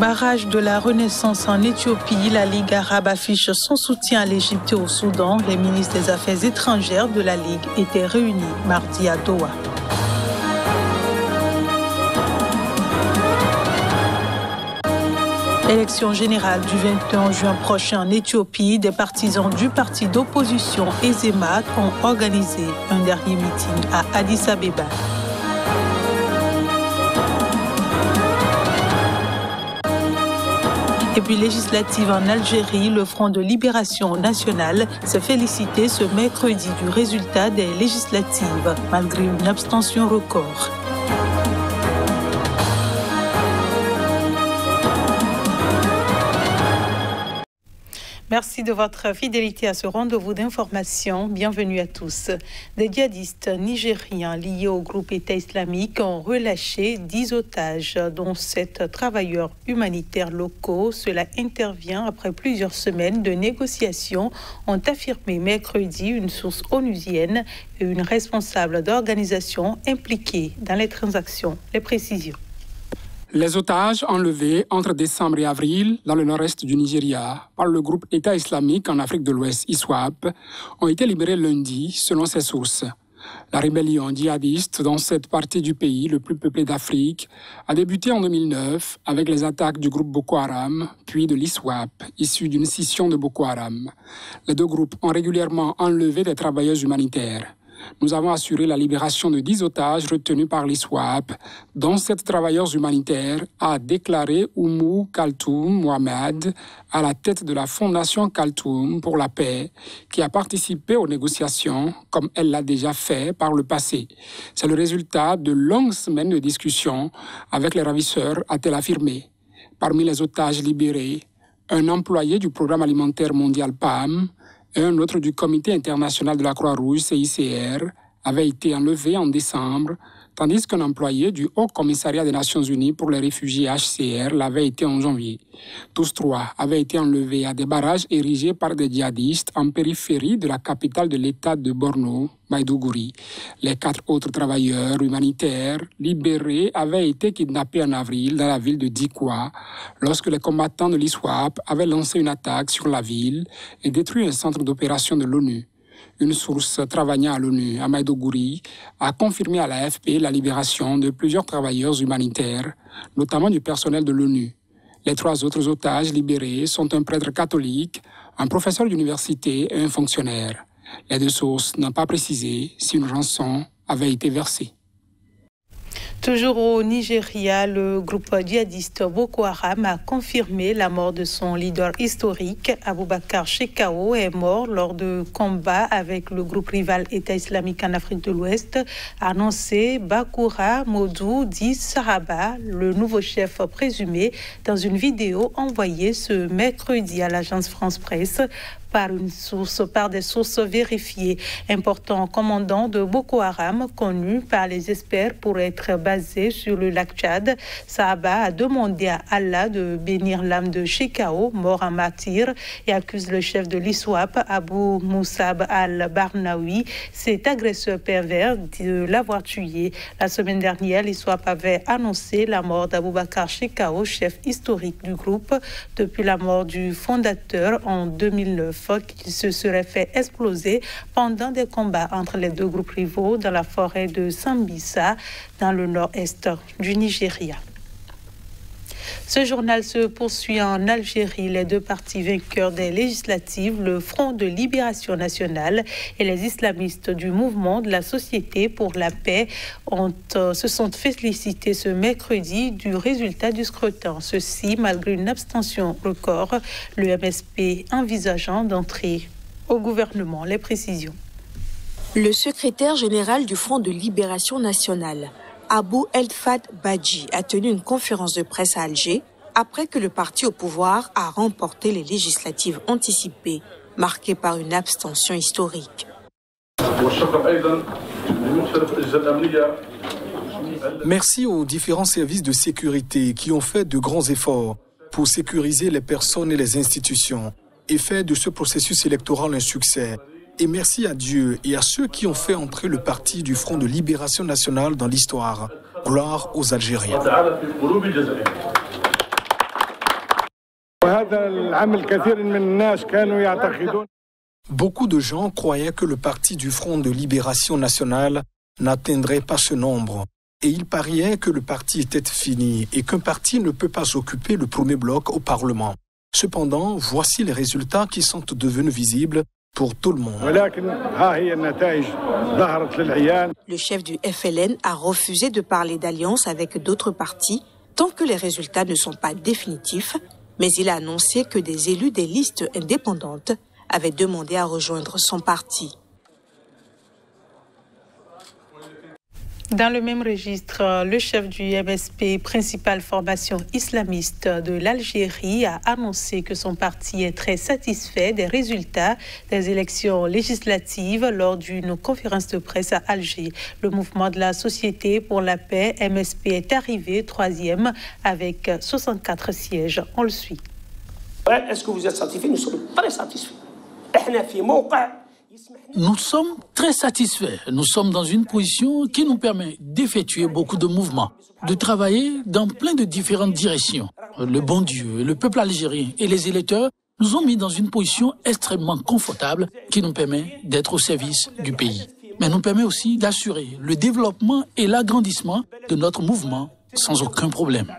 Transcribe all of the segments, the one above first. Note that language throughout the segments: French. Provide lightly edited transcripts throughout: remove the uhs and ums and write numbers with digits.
Barrage de la Renaissance en Éthiopie, la Ligue arabe affiche son soutien à l'Égypte et au Soudan. Les ministres des Affaires étrangères de la Ligue étaient réunis mardi à Doha. Élection générale du 21 juin prochain en Éthiopie, des partisans du parti d'opposition Ezema ont organisé un dernier meeting à Addis Abeba. Et puis législative en Algérie, le Front de Libération Nationale s'est félicité ce mercredi du résultat des législatives, malgré une abstention record. Merci de votre fidélité à ce rendez-vous d'information. Bienvenue à tous. Des djihadistes nigériens liés au groupe État islamique ont relâché 10 otages, dont 7 travailleurs humanitaires locaux. Cela intervient après plusieurs semaines de négociations, ont affirmé mercredi une source onusienne et une responsable d'organisation impliquée dans les transactions. Les précisions. Les otages enlevés entre décembre et avril dans le nord-est du Nigeria par le groupe État islamique en Afrique de l'Ouest, ISWAP, ont été libérés lundi, selon ces sources. La rébellion djihadiste dans cette partie du pays, le plus peuplé d'Afrique, a débuté en 2009 avec les attaques du groupe Boko Haram, puis de l'ISWAP, issu d'une scission de Boko Haram. Les deux groupes ont régulièrement enlevé des travailleurs humanitaires. Nous avons assuré la libération de 10 otages retenus par l'ISWAP, dont 7 travailleurs humanitaires, a déclaré Oumou Kaltoum Mohamed, à la tête de la Fondation Kaltoum pour la paix, qui a participé aux négociations, comme elle l'a déjà fait par le passé. C'est le résultat de longues semaines de discussions avec les ravisseurs, a-t-elle affirmé. Parmi les otages libérés, un employé du Programme alimentaire mondial PAM, et un autre du Comité international de la Croix-Rouge, CICR, avait été enlevé en décembre, tandis qu'un employé du Haut Commissariat des Nations Unies pour les réfugiés HCR l'avait été en janvier. Tous trois avaient été enlevés à des barrages érigés par des djihadistes en périphérie de la capitale de l'État de Borno, Maïdougouri. Les 4 autres travailleurs humanitaires libérés avaient été kidnappés en avril dans la ville de Dikwa, lorsque les combattants de l'ISWAP avaient lancé une attaque sur la ville et détruit un centre d'opération de l'ONU. Une source travaillant à l'ONU, à Maïdougouri, a confirmé à l'AFP la libération de plusieurs travailleurs humanitaires, notamment du personnel de l'ONU. Les 3 autres otages libérés sont un prêtre catholique, un professeur d'université et un fonctionnaire. Les 2 sources n'ont pas précisé si une rançon avait été versée. Toujours au Nigeria, le groupe djihadiste Boko Haram a confirmé la mort de son leader historique. Abubakar Shekau est mort lors de combats avec le groupe rival État islamique en Afrique de l'Ouest, a annoncé Bakura Modou dit Saraba, le nouveau chef présumé, dans une vidéo envoyée ce mercredi à l'agence France Presse par des sources vérifiées. Important commandant de Boko Haram, connu par les experts pour être basé sur le lac Tchad, Sahaba a demandé à Allah de bénir l'âme de Shekau, mort en martyr, et accuse le chef de l'ISWAP, Abou Moussab al-Barnaoui, cet agresseur pervers, de l'avoir tué. La semaine dernière, l'ISWAP avait annoncé la mort d'Abubakar Shekau, chef historique du groupe, depuis la mort du fondateur en 2009. Qui se serait fait exploser pendant des combats entre les 2 groupes rivaux dans la forêt de Sambisa, dans le nord-est du Nigeria. Ce journal se poursuit en Algérie. Les 2 partis vainqueurs des législatives, le Front de Libération Nationale et les islamistes du mouvement de la Société pour la paix, se sont félicités ce mercredi du résultat du scrutin. Ceci malgré une abstention record, le MSP envisageant d'entrer au gouvernement. Les précisions. Le secrétaire général du Front de Libération Nationale, Abou Elfad Badji, a tenu une conférence de presse à Alger après que le parti au pouvoir a remporté les législatives anticipées, marquées par une abstention historique. Merci aux différents services de sécurité qui ont fait de grands efforts pour sécuriser les personnes et les institutions et faire de ce processus électoral un succès. Et merci à Dieu et à ceux qui ont fait entrer le parti du Front de Libération Nationale dans l'histoire. Gloire aux Algériens. Beaucoup de gens croyaient que le Parti du Front de Libération Nationale n'atteindrait pas ce nombre. Et ils pariaient que le parti était fini et qu'un parti ne peut pas occuper le premier bloc au Parlement. Cependant, voici les résultats qui sont devenus visibles pour tout le monde. Le chef du FLN a refusé de parler d'alliance avec d'autres partis tant que les résultats ne sont pas définitifs, mais il a annoncé que des élus des listes indépendantes avaient demandé à rejoindre son parti. Dans le même registre, le chef du MSP, principale formation islamiste de l'Algérie, a annoncé que son parti est très satisfait des résultats des élections législatives lors d'une conférence de presse à Alger. Le mouvement de la Société pour la paix, MSP, est arrivé 3e avec 64 sièges. On le suit. Est-ce que vous êtes satisfait? Nous sommes très satisfaits. Nous sommes très satisfaits. Nous sommes dans une position qui nous permet d'effectuer beaucoup de mouvements, de travailler dans plein de différentes directions. Le bon Dieu, le peuple algérien et les électeurs nous ont mis dans une position extrêmement confortable qui nous permet d'être au service du pays. Mais nous permet aussi d'assurer le développement et l'agrandissement de notre mouvement sans aucun problème.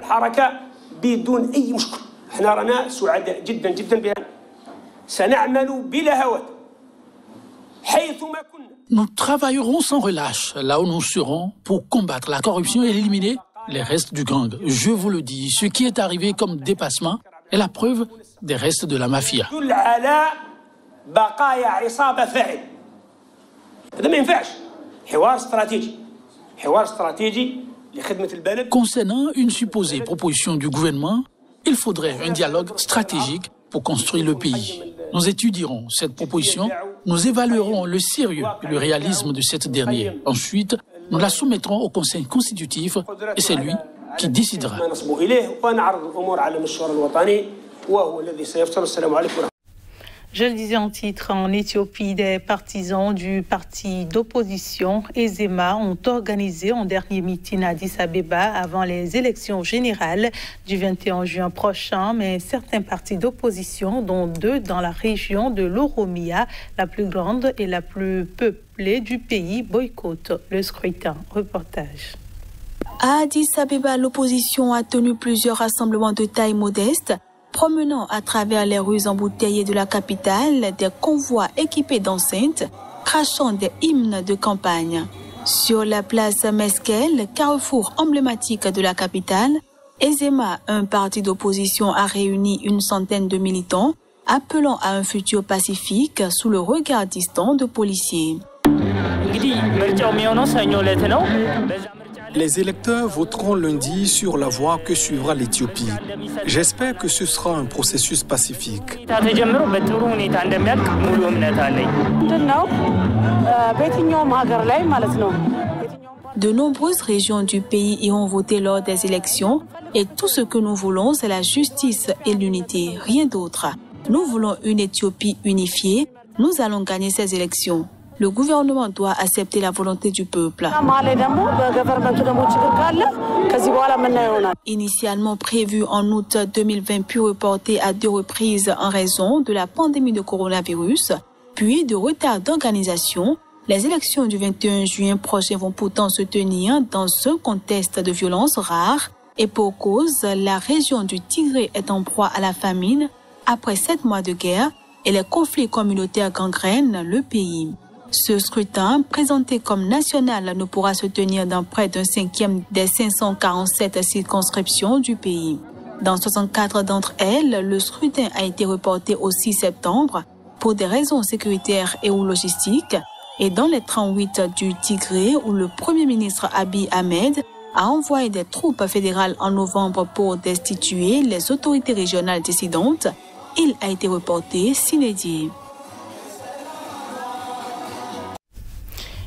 Nous travaillerons sans relâche là où nous serons pour combattre la corruption et éliminer les restes du gang. Je vous le dis, ce qui est arrivé comme dépassement est la preuve des restes de la mafia. Concernant une supposée proposition du gouvernement, il faudrait un dialogue stratégique pour construire le pays. Nous étudierons cette proposition, nous évaluerons le sérieux et le réalisme de cette dernière. Ensuite, nous la soumettrons au Conseil constitutif et c'est lui qui décidera. Je le disais en titre, en Éthiopie, des partisans du parti d'opposition Ezema ont organisé un dernier meeting à Addis Abeba avant les élections générales du 21 juin prochain. Mais certains partis d'opposition, dont 2 dans la région de l'Oromia, la plus grande et la plus peuplée du pays, boycottent le scrutin. Reportage. À Addis Abeba, l'opposition a tenu plusieurs rassemblements de taille modeste, promenant à travers les rues embouteillées de la capitale des convois équipés d'enceintes, crachant des hymnes de campagne. Sur la place Meskel, carrefour emblématique de la capitale, Ezema, un parti d'opposition, a réuni une centaine de militants, appelant à un futur pacifique sous le regard distant de policiers. Les électeurs voteront lundi sur la voie que suivra l'Éthiopie. J'espère que ce sera un processus pacifique. De nombreuses régions du pays y ont voté lors des élections et tout ce que nous voulons, c'est la justice et l'unité, rien d'autre. Nous voulons une Éthiopie unifiée. Nous allons gagner ces élections. Le gouvernement doit accepter la volonté du peuple. Initialement prévu en août 2020 puis reporté à 2 reprises en raison de la pandémie de coronavirus, puis de retard d'organisation, les élections du 21 juin prochain vont pourtant se tenir dans un contexte de violence rare et pour cause, la région du Tigré est en proie à la famine après 7 mois de guerre et les conflits communautaires gangrènent le pays. Ce scrutin, présenté comme national, ne pourra se tenir dans près d'un 5e des 547 circonscriptions du pays. Dans 64 d'entre elles, le scrutin a été reporté au 6 septembre pour des raisons sécuritaires et ou logistiques. Et dans les 38 du Tigré, où le Premier ministre Abiy Ahmed a envoyé des troupes fédérales en novembre pour destituer les autorités régionales dissidentes, il a été reporté sine die.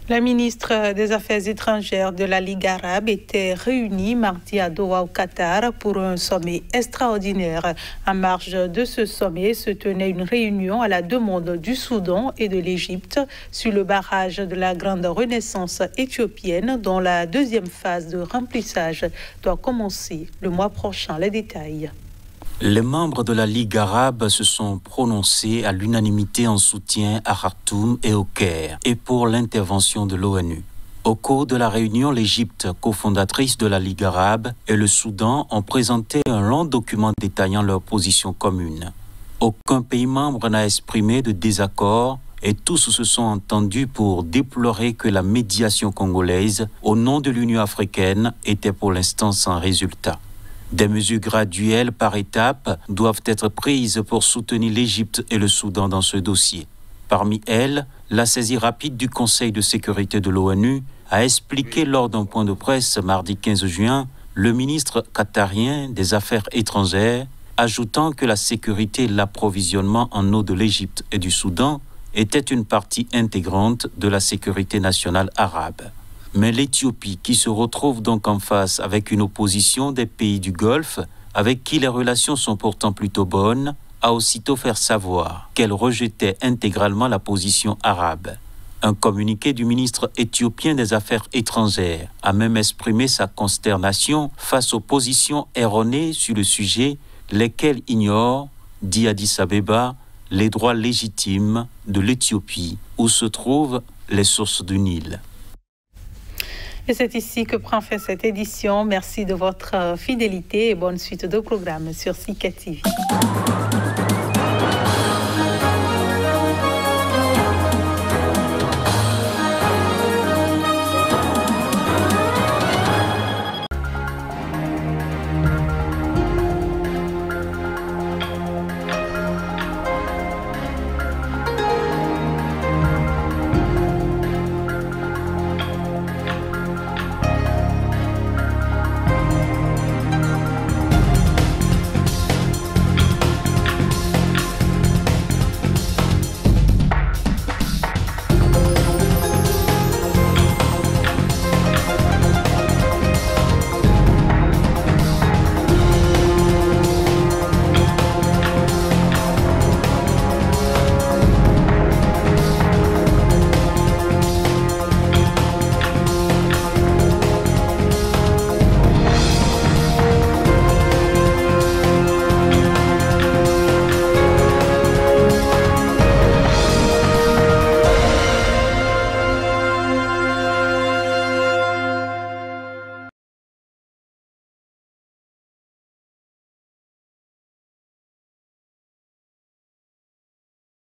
La ministre des Affaires étrangères de la Ligue arabe était réunie mardi à Doha au Qatar pour un sommet extraordinaire. En marge de ce sommet se tenait une réunion à la demande du Soudan et de l'Égypte sur le barrage de la Grande Renaissance éthiopienne dont la 2e phase de remplissage doit commencer le mois prochain. Les détails. Les membres de la Ligue arabe se sont prononcés à l'unanimité en soutien à Khartoum et au Caire et pour l'intervention de l'ONU. Au cours de la réunion, l'Égypte, cofondatrice de la Ligue arabe, et le Soudan ont présenté un long document détaillant leur position commune. Aucun pays membre n'a exprimé de désaccord et tous se sont entendus pour déplorer que la médiation congolaise, au nom de l'Union africaine, était pour l'instant sans résultat. Des mesures graduelles par étapes doivent être prises pour soutenir l'Égypte et le Soudan dans ce dossier. Parmi elles, la saisie rapide du Conseil de sécurité de l'ONU a expliqué lors d'un point de presse mardi 15 juin le ministre qatarien des Affaires étrangères, ajoutant que la sécurité et l'approvisionnement en eau de l'Égypte et du Soudan étaient une partie intégrante de la sécurité nationale arabe. Mais l'Éthiopie, qui se retrouve donc en face avec une opposition des pays du Golfe, avec qui les relations sont pourtant plutôt bonnes, a aussitôt fait savoir qu'elle rejetait intégralement la position arabe. Un communiqué du ministre éthiopien des Affaires étrangères a même exprimé sa consternation face aux positions erronées sur le sujet, lesquelles ignorent, dit Addis Abeba, les droits légitimes de l'Éthiopie, où se trouvent les sources du Nil. Et c'est ici que prend fin cette édition. Merci de votre fidélité et bonne suite de programmes sur Sika TV.